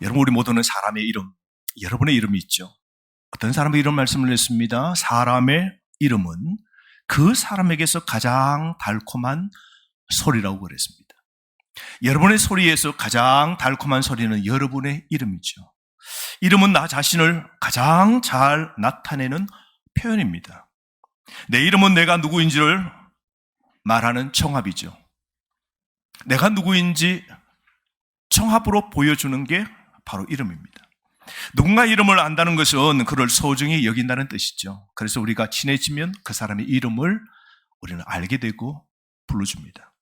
여러분, 우리 모두는 사람의 이름, 여러분의 이름이 있죠. 어떤 사람의 이름 말씀을 했습니다. 사람의 이름은 그 사람에게서 가장 달콤한 소리라고 그랬습니다. 여러분의 소리에서 가장 달콤한 소리는 여러분의 이름이죠. 이름은 나 자신을 가장 잘 나타내는 표현입니다. 내 이름은 내가 누구인지를 말하는 청합이죠. 내가 누구인지 청합으로 보여주는 게 바로 이름입니다. 누군가 이름을 안다는 것은 그를 소중히 여긴다는 뜻이죠. 그래서 우리가 친해지면 그 사람의 이름을 우리는 알게 되고 불러줍니다.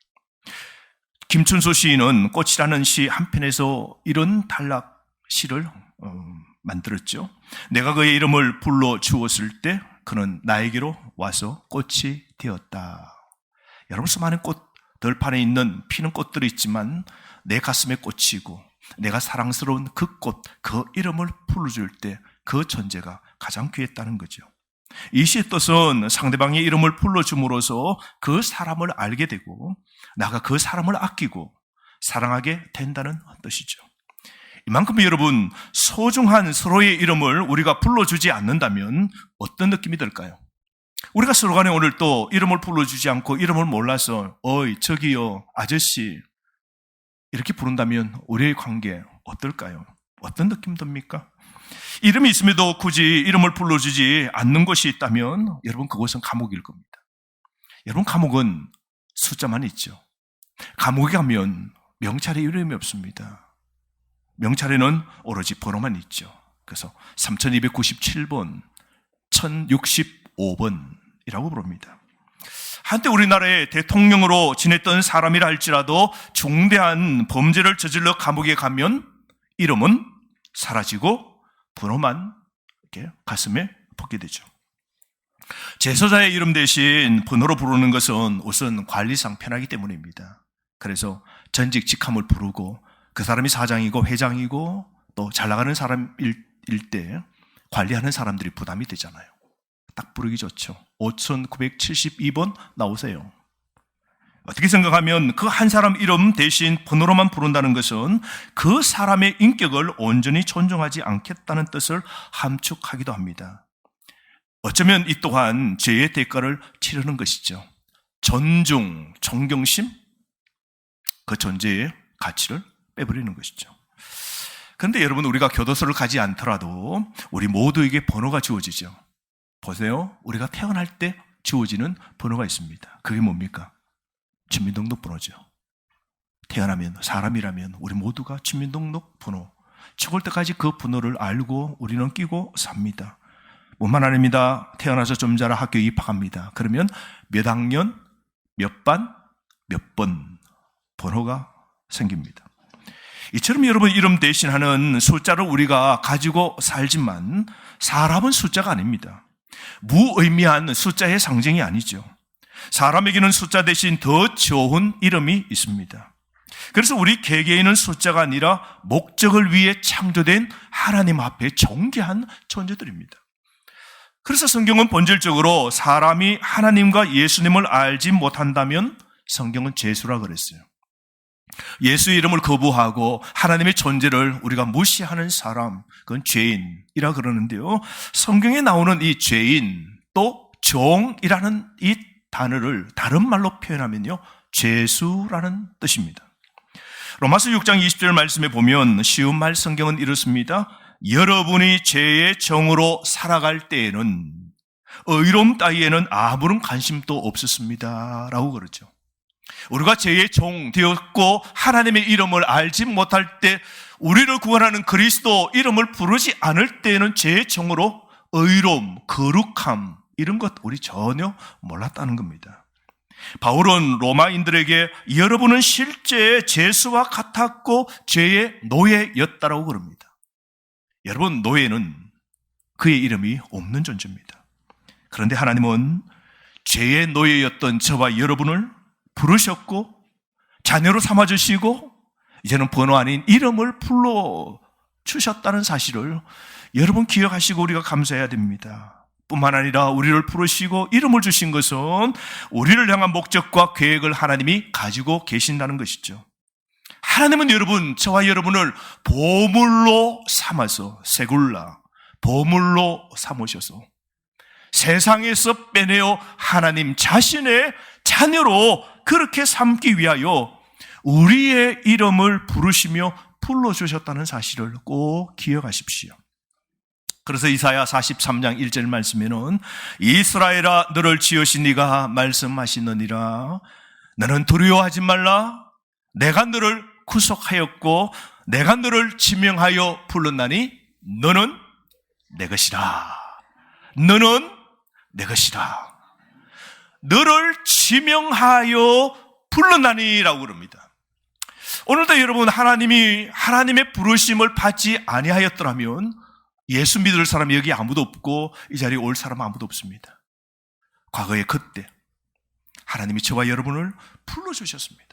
김춘수 시인은 꽃이라는 시 한 편에서 이런 단락 시를 만들었죠. 내가 그의 이름을 불러주었을 때 그는 나에게로 와서 꽃이 되었다. 여러분, 수많은 꽃 들판에 있는 피는 꽃들이 있지만 내 가슴에 꽂히고 내가 사랑스러운 그 꽃, 그 이름을 불러줄 때 그 존재가 가장 귀했다는 거죠. 이 시의 뜻은 상대방의 이름을 불러줌으로써 그 사람을 알게 되고 나가 그 사람을 아끼고 사랑하게 된다는 뜻이죠. 이만큼 여러분, 소중한 서로의 이름을 우리가 불러주지 않는다면 어떤 느낌이 들까요? 우리가 서로 간에 오늘 또 이름을 불러주지 않고 이름을 몰라서 어이, 저기요, 아저씨 이렇게 부른다면 우리의 관계 어떨까요? 어떤 느낌 듭니까? 이름이 있음에도 굳이 이름을 불러주지 않는 것이 있다면 여러분, 그것은 감옥일 겁니다. 여러분, 감옥은 숫자만 있죠. 감옥에 가면 명찰에 이름이 없습니다. 명찰에는 오로지 번호만 있죠. 그래서 3297번, 1065번이라고 부릅니다. 한때 우리나라의 대통령으로 지냈던 사람이라 할지라도 중대한 범죄를 저질러 감옥에 가면 이름은 사라지고 번호만 이렇게 가슴에 붙게 되죠. 제소자의 이름 대신 번호로 부르는 것은 우선 관리상 편하기 때문입니다. 그래서 전직 직함을 부르고 그 사람이 사장이고 회장이고 또 잘 나가는 사람일 때 관리하는 사람들이 부담이 되잖아요. 딱 부르기 좋죠. 5972번 나오세요. 어떻게 생각하면 그 한 사람 이름 대신 번호로만 부른다는 것은 그 사람의 인격을 온전히 존중하지 않겠다는 뜻을 함축하기도 합니다. 어쩌면 이 또한 죄의 대가를 치르는 것이죠. 존중, 존경심, 그 존재의 가치를 빼버리는 것이죠. 그런데 여러분, 우리가 교도소를 가지 않더라도 우리 모두에게 번호가 주어지죠. 보세요. 우리가 태어날 때 주어지는 번호가 있습니다. 그게 뭡니까? 주민등록번호죠. 태어나면 사람이라면 우리 모두가 주민등록번호, 죽을 때까지 그 번호를 알고 우리는 끼고 삽니다. 뿐만 아닙니다. 태어나서 좀 자라 학교에 입학합니다. 그러면 몇 학년, 몇 반, 몇 번 번호가 생깁니다. 이처럼 여러분, 이름 대신하는 숫자를 우리가 가지고 살지만 사람은 숫자가 아닙니다. 무의미한 숫자의 상징이 아니죠. 사람에게는 숫자 대신 더 좋은 이름이 있습니다. 그래서 우리 개개인은 숫자가 아니라 목적을 위해 창조된 하나님 앞에 존귀한 존재들입니다. 그래서 성경은 본질적으로 사람이 하나님과 예수님을 알지 못한다면 성경은 죄수라 그랬어요. 예수의 이름을 거부하고 하나님의 존재를 우리가 무시하는 사람, 그건 죄인이라 그러는데요. 성경에 나오는 이 죄인, 또 종이라는 이 단어를 다른 말로 표현하면요, 죄수라는 뜻입니다. 로마서 6장 20절 말씀에 보면 쉬운 말 성경은 이렇습니다. 여러분이 죄의 종으로 살아갈 때에는 의로움 따위에는 아무런 관심도 없었습니다 라고 그러죠. 우리가 죄의 종 되었고 하나님의 이름을 알지 못할 때, 우리를 구원하는 그리스도 이름을 부르지 않을 때에는 죄의 종으로 의로움, 거룩함 이런 것 우리 전혀 몰랐다는 겁니다. 바울은 로마인들에게 여러분은 실제 죄수와 같았고 죄의 노예였다라고 그럽니다. 여러분, 노예는 그의 이름이 없는 존재입니다. 그런데 하나님은 죄의 노예였던 저와 여러분을 부르셨고 자녀로 삼아주시고 이제는 번호 아닌 이름을 불러주셨다는 사실을 여러분 기억하시고 우리가 감사해야 됩니다. 뿐만 아니라 우리를 부르시고 이름을 주신 것은 우리를 향한 목적과 계획을 하나님이 가지고 계신다는 것이죠. 하나님은 저와 여러분을 보물로 삼아서, 세굴라, 보물로 삼으셔서 세상에서 빼내어 하나님 자신의 자녀로 그렇게 삼기 위하여 우리의 이름을 부르시며 불러주셨다는 사실을 꼭 기억하십시오. 그래서 이사야 43장 1절 말씀에는 이스라엘아 너를 지으신 이가 말씀하시느니라. 너는 두려워하지 말라. 내가 너를 구속하였고 내가 너를 지명하여 불렀나니 너는 내 것이라. 너는 내 것이라. 너를 지명하여 불렀나니라고 그럽니다. 오늘도 여러분 하나님의 부르심을 받지 아니하였더라면 예수 믿을 사람이 여기 아무도 없고 이 자리에 올 사람 아무도 없습니다. 과거에 그때 하나님이 저와 여러분을 불러주셨습니다.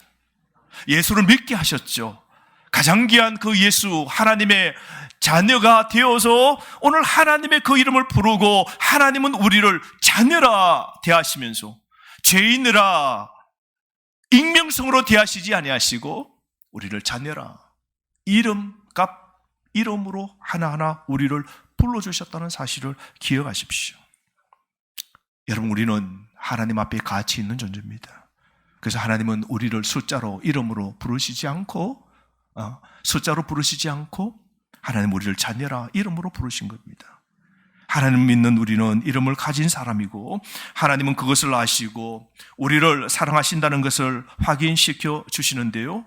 예수를 믿게 하셨죠. 가장 귀한 그 예수, 하나님의 자녀가 되어서 오늘 하나님의 그 이름을 부르고 하나님은 우리를 자녀라 대하시면서 죄인이라 익명성으로 대하시지 아니하시고 우리를 자녀라 이름으로 하나하나 우리를 불러주셨다는 사실을 기억하십시오. 여러분, 우리는 하나님 앞에 가치 있는 존재입니다. 그래서 하나님은 우리를 숫자로, 이름으로 부르시지 않고 하나님 우리를 자녀라 이름으로 부르신 겁니다. 하나님 믿는 우리는 이름을 가진 사람이고 하나님은 그것을 아시고 우리를 사랑하신다는 것을 확인시켜 주시는데요.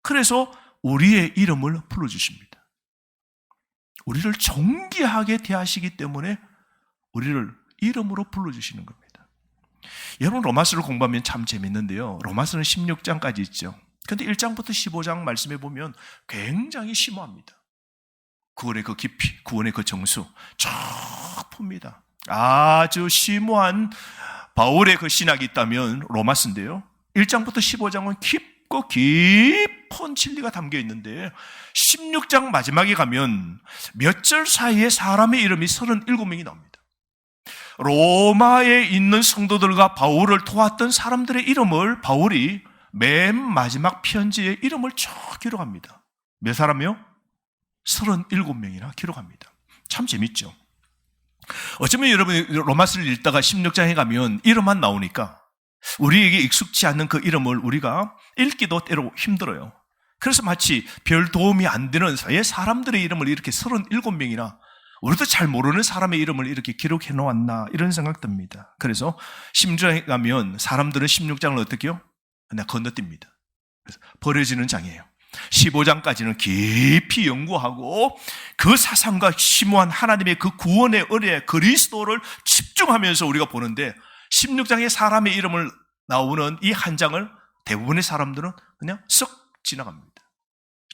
그래서 우리의 이름을 불러주십니다. 우리를 존귀하게 대하시기 때문에 우리를 이름으로 불러주시는 겁니다. 여러분, 로마서를 공부하면 참 재밌는데요. 로마서는 16장까지 있죠. 그런데 1장부터 15장 말씀해 보면 굉장히 심오합니다. 구원의 그 깊이, 구원의 그 정수 쭉 풉니다. 아주 심오한 바울의 그 신학이 있다면 로마서인데요. 1장부터 15장은 깊고 깊은 진리가 담겨 있는데 16장 마지막에 가면 몇 절 사이에 사람의 이름이 37명이 나옵니다. 로마에 있는 성도들과 바울을 도왔던 사람들의 이름을 바울이 맨 마지막 편지에 이름을 쭉 기록합니다. 몇 사람이요? 37명이나 기록합니다. 참 재밌죠? 어쩌면 여러분이 로마서를 읽다가 16장에 가면 이름만 나오니까 우리에게 익숙치 않는 그 이름을 우리가 읽기도 때로 힘들어요. 그래서 마치 별 도움이 안 되는 사람들의 이름을 이렇게 37명이나 우리도 잘 모르는 사람의 이름을 이렇게 기록해 놓았나 이런 생각 듭니다. 그래서 16장에 가면 사람들은 16장을 어떻게 해요? 그냥 건너뜁니다. 그래서 버려지는 장이에요. 15장까지는 깊이 연구하고 그 사상과 심오한 하나님의 그 구원의 은혜 그리스도를 집중하면서 우리가 보는데 16장에 사람의 이름을 나오는 이 한 장을 대부분의 사람들은 그냥 쓱 지나갑니다.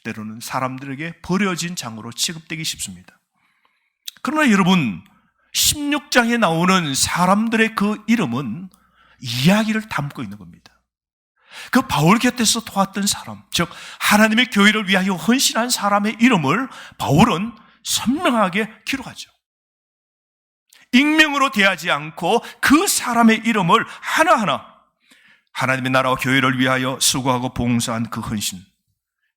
때로는 사람들에게 버려진 장으로 취급되기 쉽습니다. 그러나 여러분, 16장에 나오는 사람들의 그 이름은 이야기를 담고 있는 겁니다. 그 바울 곁에서 도왔던 사람, 즉 하나님의 교회를 위하여 헌신한 사람의 이름을 바울은 선명하게 기록하죠. 익명으로 대하지 않고 그 사람의 이름을 하나하나 하나님의 나라와 교회를 위하여 수고하고 봉사한 그 헌신,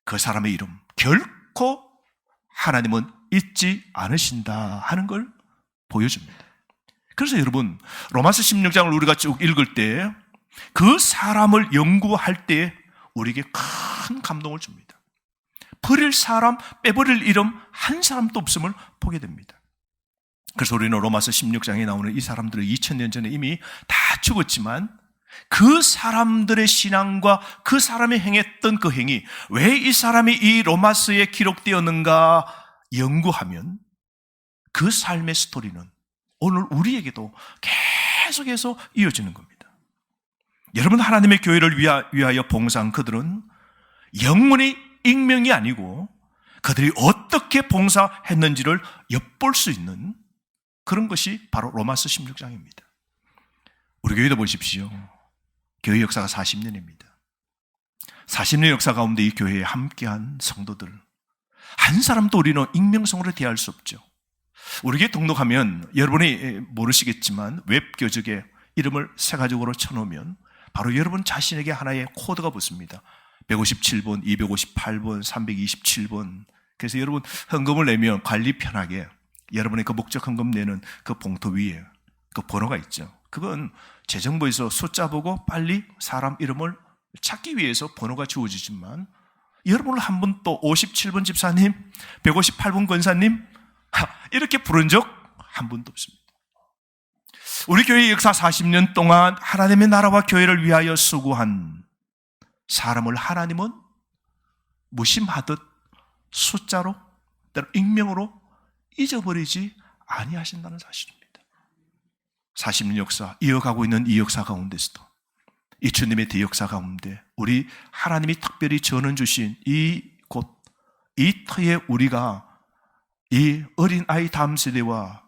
그 사람의 이름 결코 하나님은 잊지 않으신다 하는 걸 보여줍니다. 그래서 여러분, 로마서 16장을 우리가 쭉 읽을 때 그 사람을 연구할 때 우리에게 큰 감동을 줍니다. 버릴 사람, 빼버릴 이름 한 사람도 없음을 보게 됩니다. 그래서 우리는 로마서 16장에 나오는 이 사람들은 2000년 전에 이미 다 죽었지만 그 사람들의 신앙과 그 사람이 행했던 그 행위, 왜 이 사람이 이 로마서에 기록되었는가 연구하면 그 삶의 스토리는 오늘 우리에게도 계속해서 이어지는 겁니다. 여러분, 하나님의 교회를 위하여 봉사한 그들은 영원히 익명이 아니고 그들이 어떻게 봉사했는지를 엿볼 수 있는 그런 것이 바로 로마서 16장입니다. 우리 교회도 보십시오. 교회 역사가 40년입니다. 40년의 역사 가운데 이 교회에 함께한 성도들 한 사람도 우리는 익명성으로 대할 수 없죠. 우리 교회 등록하면 여러분이 모르시겠지만 웹교적에 이름을 세 가족으로 쳐놓으면 바로 여러분 자신에게 하나의 코드가 붙습니다. 157번, 258번, 327번. 그래서 여러분 헌금을 내면 관리 편하게 여러분의 그 목적 헌금 내는 그 봉투 위에 그 번호가 있죠. 그건 재정부에서 숫자 보고 빨리 사람 이름을 찾기 위해서 번호가 주어지지만 여러분을 한 번 또 57번 집사님, 158번 권사님 이렇게 부른 적 한 번도 없습니다. 우리 교회 역사 40년 동안 하나님의 나라와 교회를 위하여 수고한 사람을 하나님은 무심하듯 숫자로 때로 익명으로 잊어버리지 아니하신다는 사실입니다. 40년 역사 이어가고 있는 이 역사 가운데서도 이 주님의 대역사 가운데 우리 하나님이 특별히 전원 주신 이곳 이 터에 우리가 이 어린아이 다음 세대와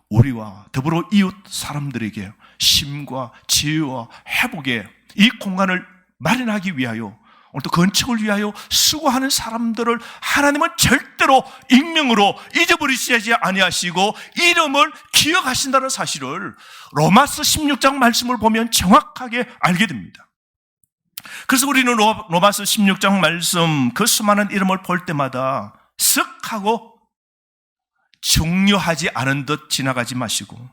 우리와 더불어 이웃 사람들에게 쉼과 지혜와 회복의 이 공간을 마련하기 위하여 오늘도 건축을 위하여 수고하는 사람들을 하나님은 절대로 익명으로 잊어버리시지 아니하시고 이름을 기억하신다는 사실을 로마서 16장 말씀을 보면 정확하게 알게 됩니다. 그래서 우리는 로마서 16장 말씀 그 수많은 이름을 볼 때마다 쓱 하고 중요하지 않은 듯 지나가지 마시고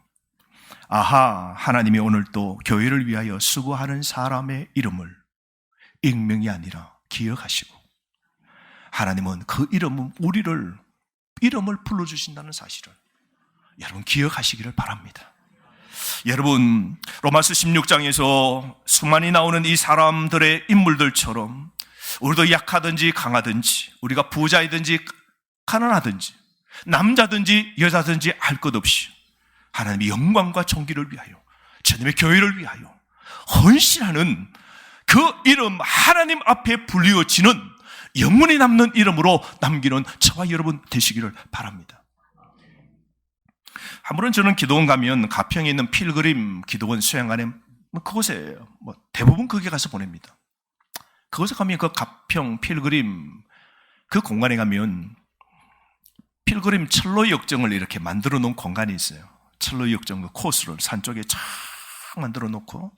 아하, 하나님이 오늘 또 교회를 위하여 수고하는 사람의 이름을 익명이 아니라 기억하시고 하나님은 그 이름은 우리를 이름을 불러주신다는 사실을 여러분 기억하시기를 바랍니다. 여러분 로마서 16장에서 수많이 나오는 이 사람들의 인물들처럼 우리도 약하든지 강하든지 우리가 부자이든지 가난하든지 남자든지 여자든지 알 것 없이 하나님의 영광과 존귀를 위하여 주님의 교회를 위하여 헌신하는 그 이름 하나님 앞에 불리워지는 영원히 남는 이름으로 남기는 저와 여러분 되시기를 바랍니다. 한 번은 저는 기도원 가면 가평에 있는 필그림 기도원 수양관에 그곳에 대부분 거기 가서 보냅니다. 그곳에 가면 그 가평 필그림 그 공간에 가면 필그림 철로 역정을 이렇게 만들어 놓은 공간이 있어요. 철로 역정 그 코스를 산 쪽에 쫙 만들어 놓고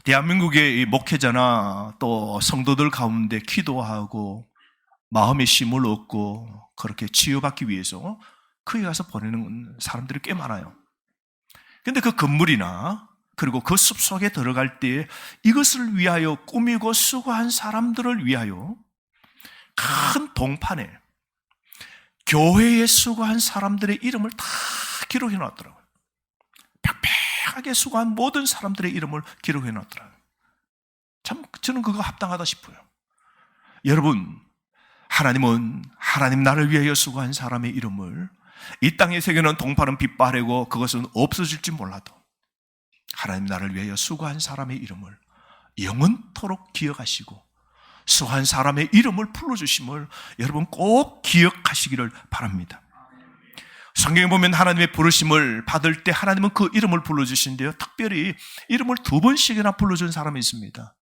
대한민국의 목회자나 또 성도들 가운데 기도하고 마음의 쉼을 얻고 그렇게 치유받기 위해서 거기 가서 보내는 사람들이 꽤 많아요. 그런데 그 건물이나 그리고 그 숲속에 들어갈 때 이것을 위하여 꾸미고 수고한 사람들을 위하여 큰 동판에 교회에 수고한 사람들의 이름을 다 기록해 놨더라고요. 빽빽하게 수고한 모든 사람들의 이름을 기록해 놨더라고요. 참 저는 그거 합당하다 싶어요. 여러분, 하나님은 하나님 나를 위하여 수고한 사람의 이름을 이 땅에 새겨놓은 동판은 빛바래고 그것은 없어질지 몰라도 하나님 나를 위하여 수고한 사람의 이름을 영원토록 기억하시고 수고한 사람의 이름을 불러주심을 여러분 꼭 기억하시기를 바랍니다. 성경에 보면 하나님의 부르심을 받을 때 하나님은 그 이름을 불러주신대요. 특별히 이름을 2번씩이나 불러준 사람이 있습니다.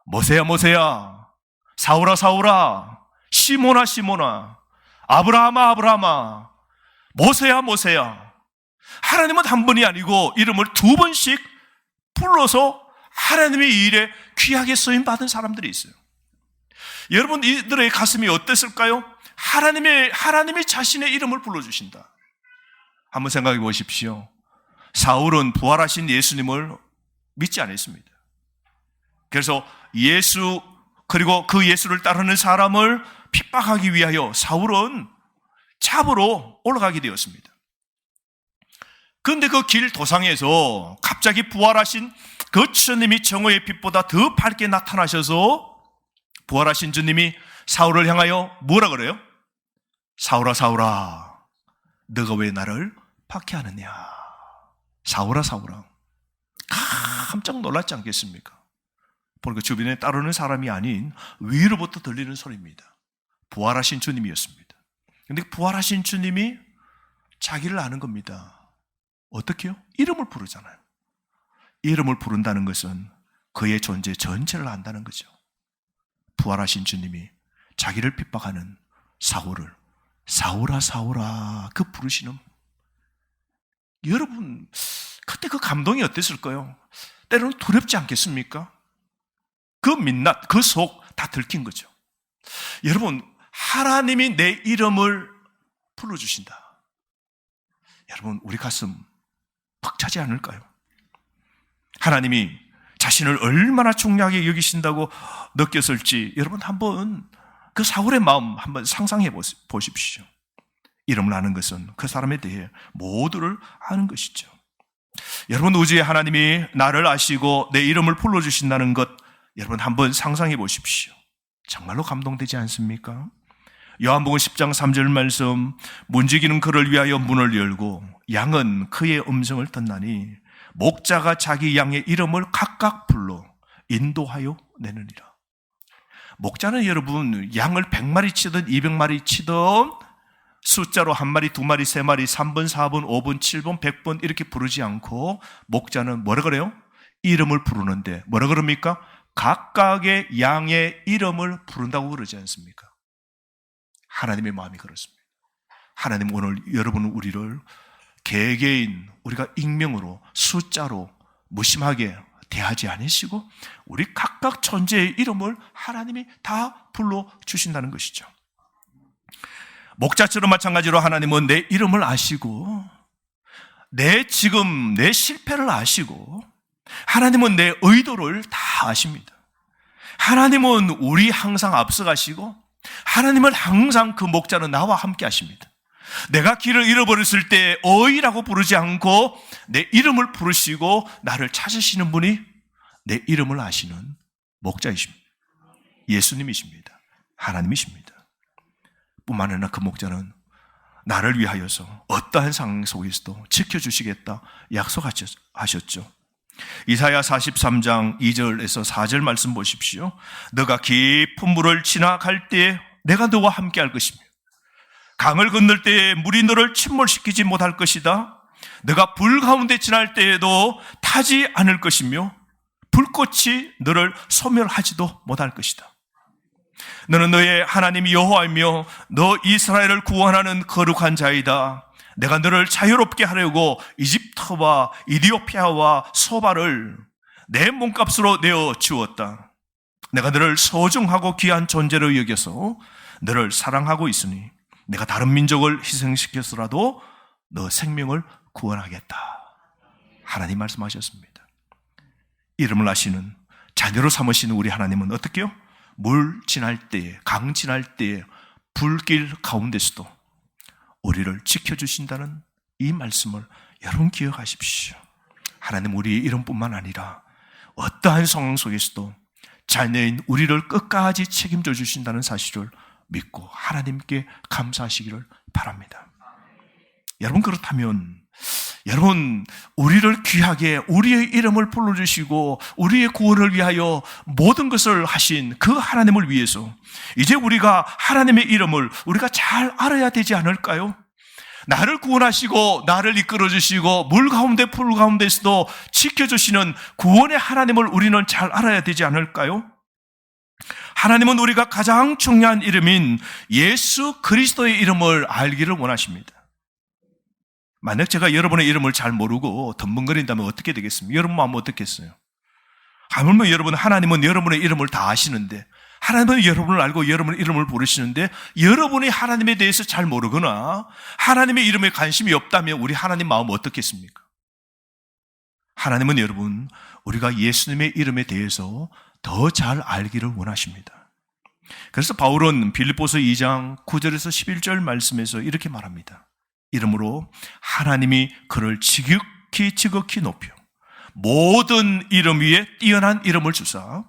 모세야 모세야, 사울아 사울아, 시몬아 시몬아, 아브라함아 아브라함아, 모세야 모세야. 하나님은 한 번이 아니고 이름을 2번씩 불러서 하나님의 일에 귀하게 쓰임받은 사람들이 있어요. 여러분 이들의 가슴이 어땠을까요? 하나님이 자신의 이름을 불러주신다. 한번 생각해 보십시오. 사울은 부활하신 예수님을 믿지 않았습니다. 그래서 예수 그리고 그 예수를 따르는 사람을 핍박하기 위하여 사울은 잡으러 올라가게 되었습니다. 그런데 그 길 도상에서 갑자기 부활하신 그 주님이 정오의 빛보다 더 밝게 나타나셔서 부활하신 주님이 사울을 향하여 뭐라 그래요? 사울아 사울아, 너가 왜 나를 박해하느냐? 사울아 사울아. 깜짝 놀랐지 않겠습니까? 보니까 주변에 따르는 사람이 아닌 위로부터 들리는 소리입니다. 부활하신 주님이었습니다. 그런데 부활하신 주님이 자기를 아는 겁니다. 어떻게요? 이름을 부르잖아요. 이름을 부른다는 것은 그의 존재 전체를 안다는 거죠. 부활하신 주님이 자기를 핍박하는 사울을 사울아 사울아 그 부르시는, 여러분 그때 그 감동이 어땠을까요? 때로는 두렵지 않겠습니까? 그 민낯, 그 속 다 들킨 거죠. 여러분, 하나님이 내 이름을 불러주신다. 여러분, 우리 가슴 벅차지 않을까요? 하나님이 자신을 얼마나 중요하게 여기신다고 느꼈을지 여러분 한번 그 사울의 마음 한번 상상해 보십시오. 이름을 아는 것은 그 사람에 대해 모두를 아는 것이죠. 여러분, 우주의 하나님이 나를 아시고 내 이름을 불러주신다는 것 여러분 한번 상상해 보십시오. 정말로 감동되지 않습니까? 요한복음 10장 3절 말씀, 문지기는 그를 위하여 문을 열고 양은 그의 음성을 듣나니 목자가 자기 양의 이름을 각각 불러 인도하여 내느니라. 목자는 여러분 양을 100마리 치든 200마리 치든 숫자로 1마리, 2마리, 3마리, 3번, 4번, 5번, 7번, 100번 이렇게 부르지 않고 목자는 뭐라 그래요? 이름을 부르는데 뭐라 그럽니까? 각각의 양의 이름을 부른다고 그러지 않습니까? 하나님의 마음이 그렇습니다. 하나님 오늘 여러분은 우리를 개개인 우리가 익명으로 숫자로 무심하게 대하지 않으시고 우리 각각 천재의 이름을 하나님이 다 불러주신다는 것이죠. 목자처럼 마찬가지로 하나님은 내 이름을 아시고 내 실패를 아시고 하나님은 내 의도를 다 아십니다. 하나님은 우리 항상 앞서가시고 하나님은 항상 그 목자는 나와 함께 하십니다. 내가 길을 잃어버렸을 때 어이라고 부르지 않고 내 이름을 부르시고 나를 찾으시는 분이 내 이름을 아시는 목자이십니다. 예수님이십니다. 하나님이십니다. 뿐만 아니라 그 목자는 나를 위하여서 어떠한 상황 속에서도 지켜주시겠다 약속하셨죠. 이사야 43장 2절에서 4절 말씀 보십시오. 너가 깊은 물을 지나갈 때에 내가 너와 함께 할 것이며 강을 건널 때에 물이 너를 침몰시키지 못할 것이다. 너가 불 가운데 지날 때에도 타지 않을 것이며 불꽃이 너를 소멸하지도 못할 것이다. 너는 너의 하나님 여호와이며 너 이스라엘을 구원하는 거룩한 자이다. 내가 너를 자유롭게 하려고 이집트와 이디오피아와 소바를 내 몸값으로 내어 주었다. 내가 너를 소중하고 귀한 존재로 여겨서 너를 사랑하고 있으니 내가 다른 민족을 희생시켜서라도 너 생명을 구원하겠다. 하나님 말씀하셨습니다. 이름을 아시는 자녀로 삼으시는 우리 하나님은 어떻게요? 물 지날 때에, 강 지날 때에, 불길 가운데서도 우리를 지켜주신다는 이 말씀을 여러분 기억하십시오. 하나님 우리의 이름뿐만 아니라 어떠한 상황 속에서도 자녀인 우리를 끝까지 책임져 주신다는 사실을 믿고 하나님께 감사하시기를 바랍니다. 여러분 그렇다면 여러분 우리를 귀하게 우리의 이름을 불러주시고 우리의 구원을 위하여 모든 것을 하신 그 하나님을 위해서 이제 우리가 하나님의 이름을 우리가 잘 알아야 되지 않을까요? 나를 구원하시고 나를 이끌어주시고 물 가운데 풀 가운데서도 지켜주시는 구원의 하나님을 우리는 잘 알아야 되지 않을까요? 하나님은 우리가 가장 중요한 이름인 예수 그리스도의 이름을 알기를 원하십니다. 만약 제가 여러분의 이름을 잘 모르고 덤벙거린다면 어떻게 되겠습니까? 여러분 마음은 어떻겠어요? 하물며 여러분 하나님은 여러분의 이름을 다 아시는데 하나님은 여러분을 알고 여러분의 이름을 부르시는데 여러분이 하나님에 대해서 잘 모르거나 하나님의 이름에 관심이 없다면 우리 하나님 마음은 어떻겠습니까? 하나님은 여러분 우리가 예수님의 이름에 대해서 더 잘 알기를 원하십니다. 그래서 바울은 빌립보서 2장 9절에서 11절 말씀에서 이렇게 말합니다. 이름으로 하나님이 그를 지극히 높여 모든 이름 위에 뛰어난 이름을 주사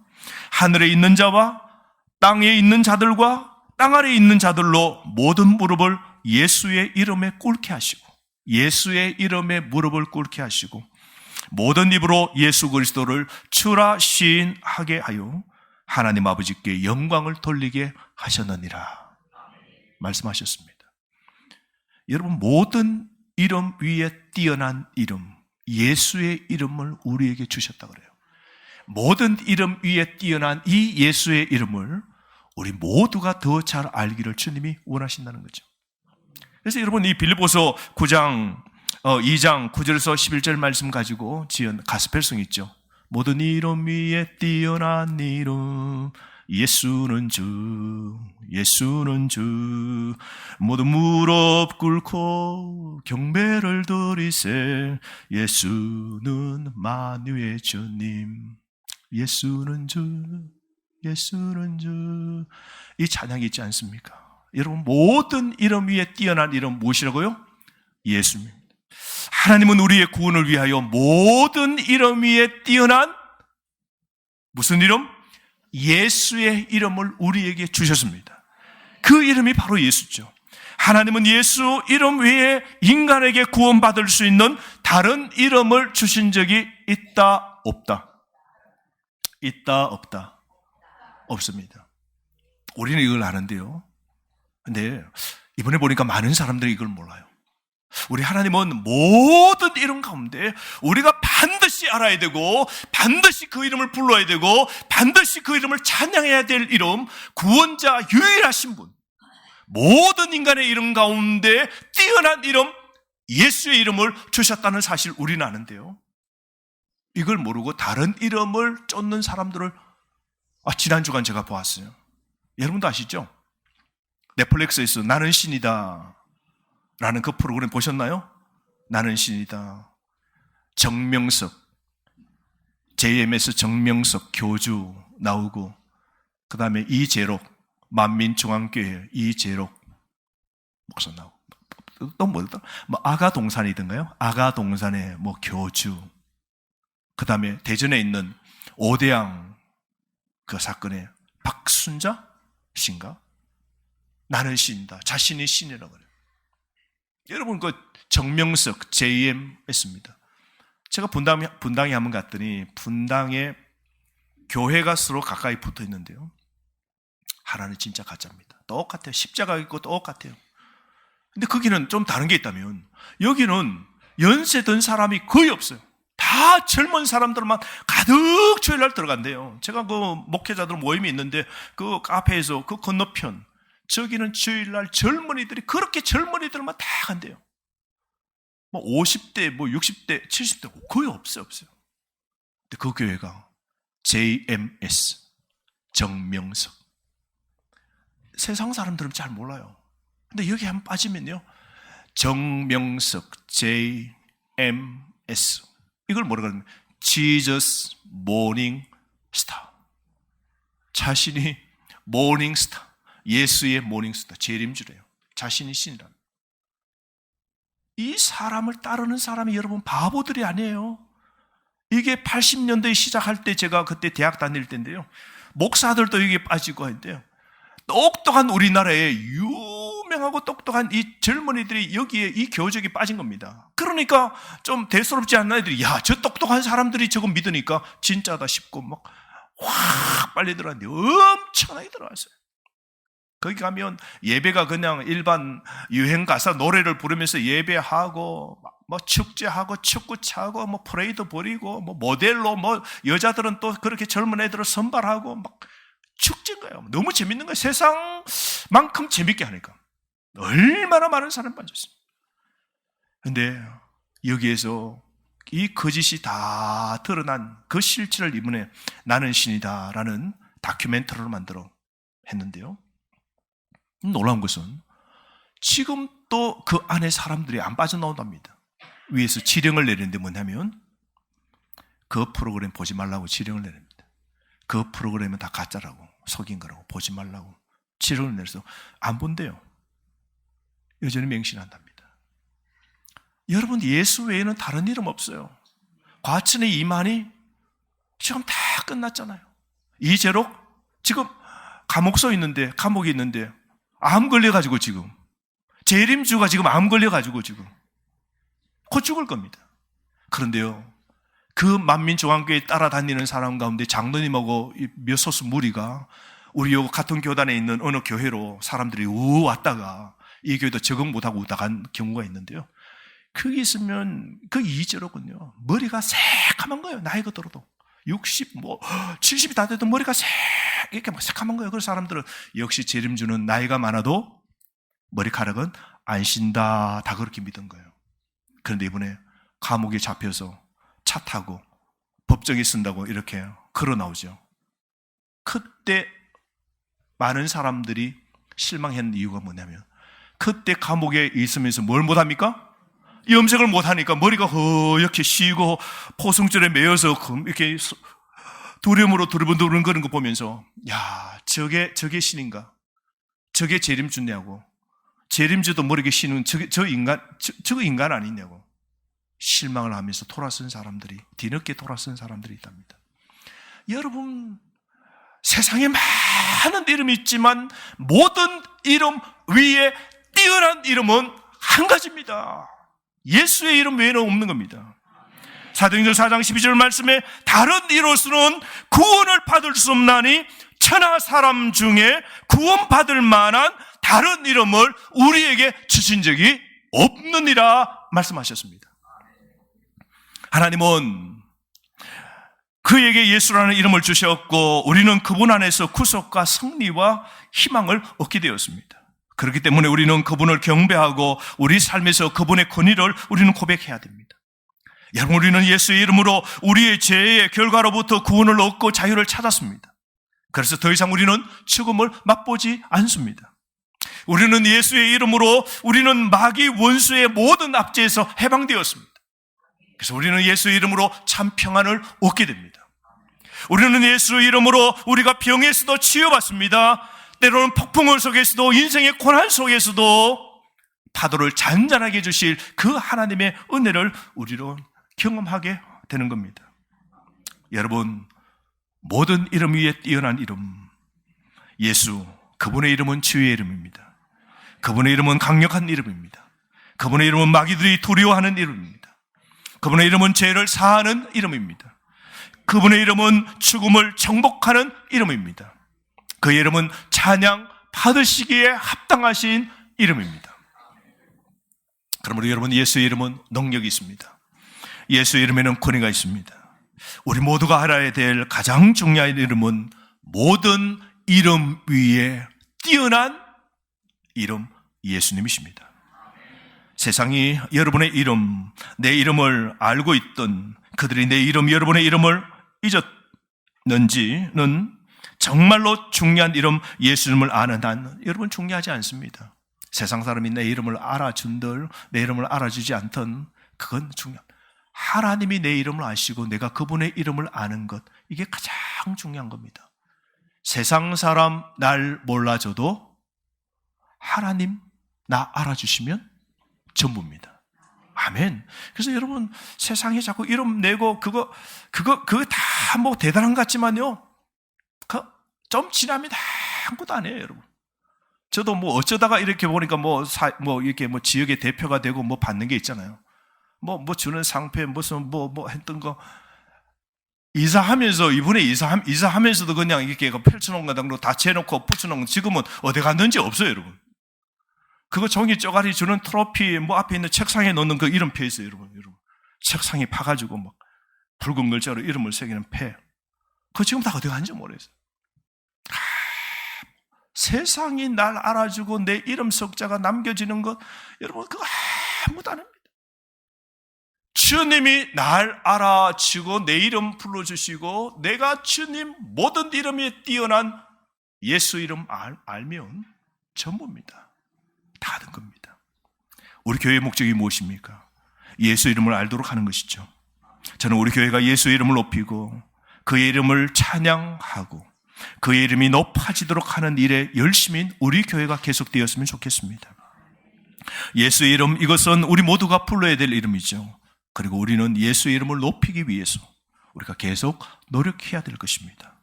하늘에 있는 자와 땅에 있는 자들과 땅 아래에 있는 자들로 모든 무릎을 예수의 이름에 꿇게 하시고 예수의 이름에 무릎을 꿇게 하시고 모든 입으로 예수 그리스도를 주라 시인하게 하여 하나님 아버지께 영광을 돌리게 하셨느니라 말씀하셨습니다. 여러분 모든 이름 위에 뛰어난 이름 예수의 이름을 우리에게 주셨다 그래요. 모든 이름 위에 뛰어난 이 예수의 이름을 우리 모두가 더 잘 알기를 주님이 원하신다는 거죠. 그래서 여러분 이 빌립보서 2장 9절에서 11절 말씀 가지고 지은 가스펠송 있죠. 모든 이름 위에 뛰어난 이름 예수는 주, 예수는 주. 모두 무릎 꿇고 경배를 드리세. 예수는 만유의 주님. 예수는 주, 예수는 주. 이 찬양이 있지 않습니까? 여러분, 모든 이름 위에 뛰어난 이름 무엇이라고요? 예수입니다. 하나님은 우리의 구원을 위하여 모든 이름 위에 뛰어난 무슨 이름? 예수의 이름을 우리에게 주셨습니다. 그 이름이 바로 예수죠. 하나님은 예수 이름 외에 인간에게 구원받을 수 있는 다른 이름을 주신 적이 있다, 없다? 있다, 없다? 없습니다. 우리는 이걸 아는데요. 근데 이번에 보니까 많은 사람들이 이걸 몰라요. 우리 하나님은 모든 이름 가운데 우리가 반드시 알아야 되고 반드시 그 이름을 불러야 되고 반드시 그 이름을 찬양해야 될 이름, 구원자 유일하신 분, 모든 인간의 이름 가운데 뛰어난 이름 예수의 이름을 주셨다는 사실 우리는 아는데요. 이걸 모르고 다른 이름을 쫓는 사람들을 지난 주간 제가 보았어요. 여러분도 아시죠? 넷플릭스에서 나는 신이다 라는 그 프로그램 보셨나요? 나는 신이다. 정명석, JMS 정명석 교주 나오고, 그 다음에 이재록, 만민중앙교회 이재록 목사 나오고, 또 뭐였다? 아가동산이던가요? 아가동산의 교주. 그 다음에 대전에 있는 오대양 그 사건의 박순자 씨인가? 나는 신이다. 자신이 신이라고 그래요. 여러분, 그 정명석 JMS입니다. 제가 분당에 한번 갔더니 분당에 교회가 서로 가까이 붙어 있는데요. 하나는 진짜 가짜입니다. 똑같아요. 십자가 있고 똑같아요. 근데 거기는 좀 다른 게 있다면 여기는 연세 든 사람이 거의 없어요. 다 젊은 사람들만 가득 주일날 들어간대요. 제가 그 목회자들 모임이 있는데 그 카페에서 그 건너편 저기는 주일날 젊은이들이 그렇게 젊은이들만 다 간대요. 50대, 60대, 70대 거의 없어요. 근데 그 교회가 JMS 정명석. 세상 사람들은 잘 몰라요. 근데 여기 한번 빠지면요, 정명석 JMS 이걸 뭐라 그러냐면 Jesus Morning Star. 자신이 모닝 스타, 예수의 모닝 스타, 재림주래요. 자신이 신이라는. 이 사람을 따르는 사람이 여러분 바보들이 아니에요. 이게 80년대 시작할 때 제가 그때 대학 다닐 때인데요. 목사들도 여기에 빠지고 했는데요. 똑똑한 우리나라에 유명하고 똑똑한 이 젊은이들이 여기에 이 교적이 빠진 겁니다. 그러니까 좀 대수롭지 않나 애들이, 야, 저 똑똑한 사람들이 저거 믿으니까 진짜다 싶고 막 확 빨리 들어왔는데 엄청나게 들어왔어요. 거기 가면 예배가 그냥 일반 유행 가사 노래를 부르면서 예배하고 축제하고 축구 차고 프레이드 벌이고 모델로 여자들은 또 그렇게 젊은 애들을 선발하고 막 축제인 거예요. 너무 재밌는 거예요. 세상만큼 재밌게 하니까. 얼마나 많은 사람이 빠졌습니다. 근데 여기에서 이 거짓이 다 드러난 그 실체를 이번에 나는 신이다라는 다큐멘터리를 만들어 했는데요. 놀라운 것은 지금 또 그 안에 사람들이 안 빠져나온답니다. 위에서 지령을 내리는데 뭐냐면 그 프로그램 보지 말라고 지령을 내립니다. 그 프로그램은 다 가짜라고, 속인 거라고, 보지 말라고 지령을 내려서 안 본대요. 여전히 맹신한답니다. 여러분, 예수 외에는 다른 이름 없어요. 과천의 이만희 지금 다 끝났잖아요. 이재록 지금 감옥에 있는데 암 걸려가지고 지금, 재림주가 지금 암 걸려가지고 지금 곧 죽을 겁니다. 그런데요, 그 만민중앙교회에 따라다니는 사람 가운데 장로님하고 몇 소수 무리가 우리 요 같은 교단에 있는 어느 교회로 사람들이 왔다가 이 교회도 적응 못하고 나간 경우가 있는데요. 거기 있으면 그 이재록은요, 머리가 새카만 거예요. 나이가 들어도 60, 70이 다 돼도 머리가 이렇게 새카만 거예요. 그래서 사람들은 역시 재림주는 나이가 많아도 머리카락은 안 신다, 다 그렇게 믿은 거예요. 그런데 이번에 감옥에 잡혀서 차 타고 법정에 쓴다고 이렇게 걸어 나오죠. 그때 많은 사람들이 실망한 이유가 뭐냐면 그때 감옥에 있으면서 뭘 못합니까? 염색을 못하니까 머리가 허옇게 쉬고 포승줄에 매여서 이렇게 두려움으로 두리번두리번 거리는 거 보면서 야, 저게 신인가? 저게 재림주냐고. 재림주도 머리가 쉬는 저 인간 아니냐고. 실망을 하면서 돌아선 사람들이, 뒤늦게 돌아선 사람들이 있답니다. 여러분, 세상에 많은 이름이 있지만 모든 이름 위에 뛰어난 이름은 한 가지입니다. 예수의 이름 외에는 없는 겁니다. 사도행전 4장 12절 말씀에 다른 이로서는 구원을 받을 수 없나니 천하 사람 중에 구원받을 만한 다른 이름을 우리에게 주신 적이 없느니라 말씀하셨습니다. 하나님은 그에게 예수라는 이름을 주셨고 우리는 그분 안에서 구속과 승리와 희망을 얻게 되었습니다. 그렇기 때문에 우리는 그분을 경배하고 우리 삶에서 그분의 권위를 우리는 고백해야 됩니다. 여러분, 우리는 예수의 이름으로 우리의 죄의 결과로부터 구원을 얻고 자유를 찾았습니다. 그래서 더 이상 우리는 죽음을 맛보지 않습니다. 우리는 예수의 이름으로 우리는 마귀 원수의 모든 압제에서 해방되었습니다. 그래서 우리는 예수의 이름으로 참 평안을 얻게 됩니다. 우리는 예수의 이름으로 우리가 병에서도 치유받습니다. 때로는 폭풍을 속에서도 인생의 고난 속에서도 파도를 잔잔하게 해주실 그 하나님의 은혜를 우리로 경험하게 되는 겁니다. 여러분, 모든 이름 위에 뛰어난 이름 예수, 그분의 이름은 치유의 이름입니다. 그분의 이름은 강력한 이름입니다. 그분의 이름은 마귀들이 두려워하는 이름입니다. 그분의 이름은 죄를 사하는 이름입니다. 그분의 이름은 죽음을 정복하는 이름입니다. 그 이름은 찬양 받으시기에 합당하신 이름입니다. 그러므로 여러분, 예수의 이름은 능력이 있습니다. 예수의 이름에는 권위가 있습니다. 우리 모두가 알아야 될 가장 중요한 이름은 모든 이름 위에 뛰어난 이름 예수님이십니다. 세상이 여러분의 이름, 내 이름을 알고 있던 그들이 내 이름, 여러분의 이름을 잊었는지는 정말로 중요한 이름 예수님을 아는 한 여러분 중요하지 않습니다. 세상 사람이 내 이름을 알아준들 내 이름을 알아주지 않던 그건 중요합니다. 하나님이 내 이름을 아시고 내가 그분의 이름을 아는 것, 이게 가장 중요한 겁니다. 세상 사람 날 몰라줘도 하나님 나 알아주시면 전부입니다. 아멘. 그래서 여러분, 세상에 자꾸 이름 내고 그거 다 뭐 대단한 것 같지만요, 좀 지나면 아무것도 안 해요, 여러분. 저도 뭐 어쩌다가 이렇게 보니까 이렇게 지역의 대표가 되고 뭐 받는 게 있잖아요. 뭐 주는 상패 무슨 뭐 했던 거 이사하면서 이번에 이사하면서도 그냥 이렇게 펼쳐놓은 거 등으로 다 채놓고 붙여놓은 거 지금은 어디 갔는지 없어요, 여러분. 그거 종이 쪼가리 주는 트로피 뭐 앞에 있는 책상에 놓는 그 이름표 있어요, 여러분. 책상에 파가지고 막 붉은 글자로 이름을 새기는 패. 그거 지금 다 어디 갔는지 모르겠어요. 세상이 날 알아주고 내 이름 석자가 남겨지는 것, 여러분, 그거 아무도 안 합니다. 주님이 날 알아주고 내 이름 불러주시고 내가 주님 모든 이름에 뛰어난 예수 이름 알면 전부입니다. 다 된 겁니다. 우리 교회의 목적이 무엇입니까? 예수 이름을 알도록 하는 것이죠. 저는 우리 교회가 예수 이름을 높이고 그의 이름을 찬양하고 그의 이름이 높아지도록 하는 일에 열심인 우리 교회가 계속되었으면 좋겠습니다. 예수의 이름, 이것은 우리 모두가 불러야 될 이름이죠. 그리고 우리는 예수의 이름을 높이기 위해서 우리가 계속 노력해야 될 것입니다.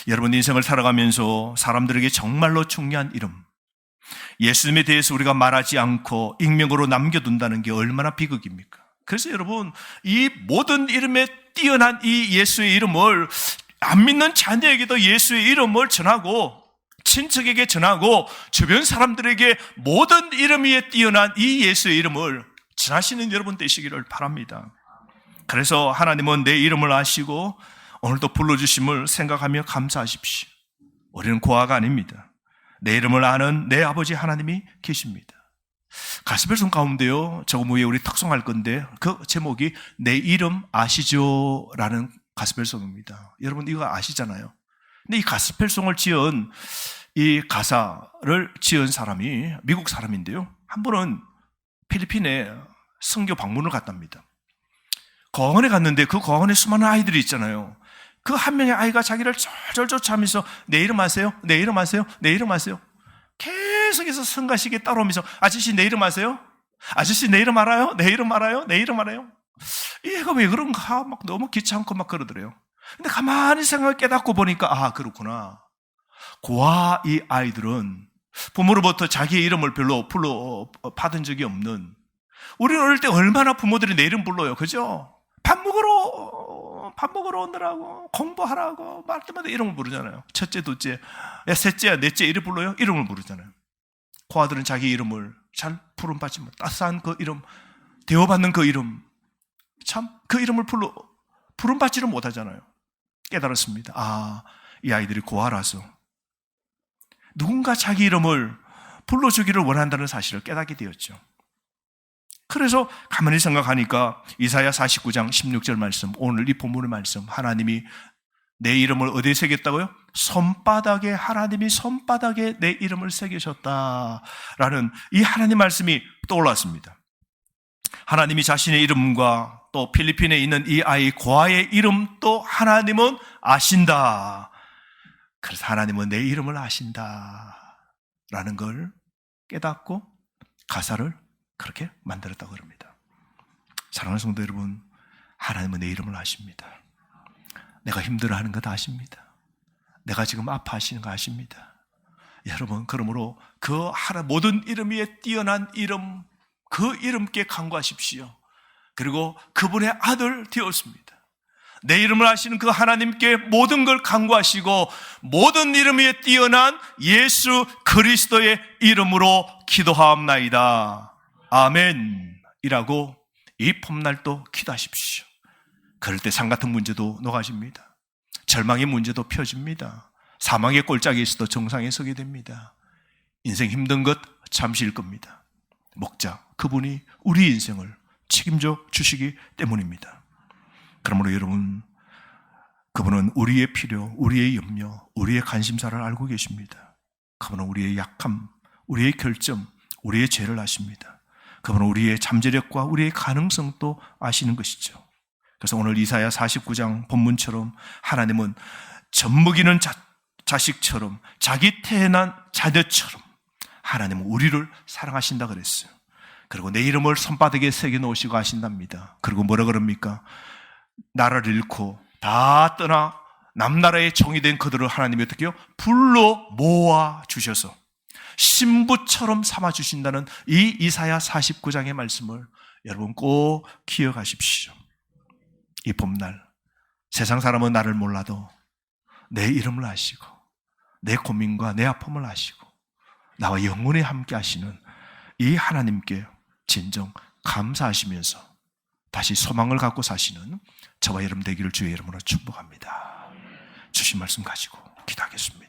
여러분, 인생을 살아가면서 사람들에게 정말로 중요한 이름, 예수님에 대해서 우리가 말하지 않고 익명으로 남겨둔다는 게 얼마나 비극입니까? 그래서 여러분, 이 모든 이름에 뛰어난 이 예수의 이름을 안 믿는 자녀에게도 예수의 이름을 전하고 친척에게 전하고 주변 사람들에게 모든 이름 위에 뛰어난 이 예수의 이름을 전하시는 여러분 되시기를 바랍니다. 그래서 하나님은 내 이름을 아시고 오늘도 불러주심을 생각하며 감사하십시오. 우리는 고아가 아닙니다. 내 이름을 아는 내 아버지 하나님이 계십니다. 가스펠송 가운데요, 조금 후에 우리 특송할 건데 그 제목이 내 이름 아시죠? 라는 가스펠송입니다. 여러분 이거 아시잖아요. 근데 이 가스펠송을 지은 이 가사를 지은 사람이 미국 사람인데요. 한 번은 필리핀에 선교 방문을 갔답니다. 거원에 갔는데 그 거원에 수많은 아이들이 있잖아요. 그 한 명의 아이가 자기를 절절 쫓아가면서 내 이름 아세요? 내 이름 아세요? 내 이름 아세요? 계속해서 성가시게 따라오면서 아저씨 내 이름 아세요? 아저씨 내 이름 알아요? 내 이름 알아요? 내 이름 알아요? 얘가 왜 그런가 막 너무 귀찮고 막 그러더래요. 근데 가만히 생각을 깨닫고 보니까 아 그렇구나. 고아 이 아이들은 부모로부터 자기의 이름을 별로 받은 적이 없는, 우리는 어릴 때 얼마나 부모들이 내 이름 불러요. 그죠? 밥 먹으러 오느라고 공부하라고 말 때마다 이름을 부르잖아요. 첫째, 둘째, 셋째야, 넷째 이름 불러요? 이름을 부르잖아요. 고아들은 자기 이름을 잘 부름받지 못, 따스한 그 이름, 대우받는 그 이름, 참 그 이름을 부름받지를 못하잖아요. 깨달았습니다. 아, 이 아이들이 고아라서 누군가 자기 이름을 불러주기를 원한다는 사실을 깨닫게 되었죠. 그래서 가만히 생각하니까 이사야 49장 16절 말씀, 오늘 이 본문의 말씀, 하나님이 내 이름을 어디에 새겼다고요? 손바닥에, 하나님이 손바닥에 내 이름을 새기셨다라는 이 하나님 말씀이 떠올랐습니다. 하나님이 자신의 이름과 또 필리핀에 있는 이 아이 고아의 이름도 하나님은 아신다. 그래서 하나님은 내 이름을 아신다라는 걸 깨닫고 가사를 그렇게 만들었다고 합니다. 사랑하는 성도 여러분, 하나님은 내 이름을 아십니다. 내가 힘들어하는 것 아십니다. 내가 지금 아파하시는 거 아십니다. 여러분, 그러므로 그 모든 이름 위에 뛰어난 이름, 그 이름께 간구하십시오. 그리고 그분의 아들 되었습니다. 내 이름을 아시는 그 하나님께 모든 걸 간구하시고 모든 이름 위에 뛰어난 예수 그리스도의 이름으로 기도하옵나이다. 아멘 이라고 이 봄날도 기도하십시오. 그럴 때 산 같은 문제도 녹아집니다. 절망의 문제도 펴집니다. 사망의 꼴짝에 있어도 정상에 서게 됩니다. 인생 힘든 것 잠시일 겁니다. 목자, 그분이 우리 인생을 책임져 주시기 때문입니다. 그러므로 여러분, 그분은 우리의 필요, 우리의 염려, 우리의 관심사를 알고 계십니다. 그분은 우리의 약함, 우리의 결점, 우리의 죄를 아십니다. 그분은 우리의 잠재력과 우리의 가능성도 아시는 것이죠. 그래서 오늘 이사야 49장 본문처럼 하나님은 젖먹이는 자식처럼, 자기 태어난 자녀처럼 하나님은 우리를 사랑하신다 그랬어요. 그리고 내 이름을 손바닥에 새겨 놓으시고 하신답니다. 그리고 뭐라 그럽니까? 나라를 잃고 다 떠나 남나라의 종이 된 그들을 하나님이 어떻게 해요? 불러 모아 주셔서 신부처럼 삼아 주신다는 이 이사야 49장의 말씀을 여러분 꼭 기억하십시오. 이 봄날 세상 사람은 나를 몰라도 내 이름을 아시고 내 고민과 내 아픔을 아시고 나와 영원히 함께 하시는 이 하나님께 진정 감사하시면서 다시 소망을 갖고 사시는 저와 여러분 되기를 주의 이름으로 축복합니다. 주신 말씀 가지고 기도하겠습니다.